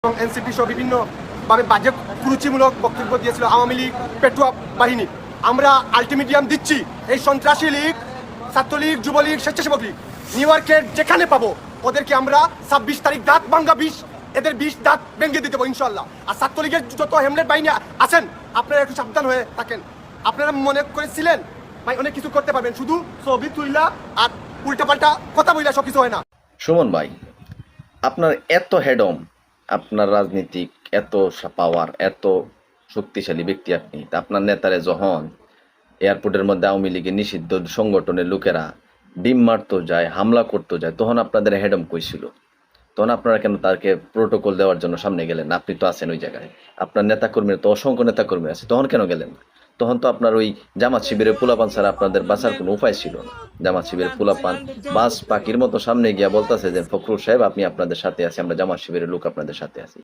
এবং এনসিপি সহ বিভিন্নভাবে বাজে কুরুচিমূলক বক্তব্য দিয়েছিল আওয়ামী লীগ পেটুয়া বাহিনী। আমরা আলটিমেটাম দিচ্ছি, এই সন্ত্রাসী লীগ, ছাত্রলীগ, যুবলীগ, স্বেচ্ছাসেবক লীগ নিউ ইয়র্কের যেখানে পাবো ওদেরকে আমরা 26 তারিখ দাঁত ভাঙ্গা এদের 20 দাঁত ভেঙে দিতে পারবো ইনশাল্লাহ। আর ছাত্রলীগের যত হেমলেট বাহিনী আছেন আপনারা একটু সাবধান হয়ে থাকেন। আপনারা মনে করেছিলেন ভাই অনেক কিছু করতে পারবেন, শুধু ছবি তুইলা আর উল্টাপাল্টা কথা বইলা সব কিছু হয় না। সুমন ভাই, আপনার এত হেডম, আপনার রাজনীতিক এত পাওয়ার, এত শক্তিশালী ব্যক্তি আপনি, তা আপনার নেতারে যখন এয়ারপোর্টের মধ্যে আওয়ামী লীগের নিষিদ্ধ সংগঠনের লোকেরা ডিম মারতো যায়, হামলা করতে যায়, তখন আপনাদের হেডম কইছিল? তখন আপনারা কেন তাকে প্রোটোকল দেওয়ার জন্য সামনে গেলেন? আপনি তো আছেন ওই জায়গায়, আপনার নেতাকর্মীর তো অসংখ্য নেতাকর্মী আছে, তখন কেন গেলেন? তখন তো আপনার ওই জামাত শিবিরের পোলাপান ছাড়া আপনাদের বাঁচার কোনো উপায় ছিল না। জামাত শিবিরের পোলাপান বাস পাখির মতো সামনে গিয়া বলতেছে যে ফখরুল সাহেব আপনি আপনাদের সাথে আছি, আমরা জামাত শিবিরের লোক আপনাদের সাথে আছি।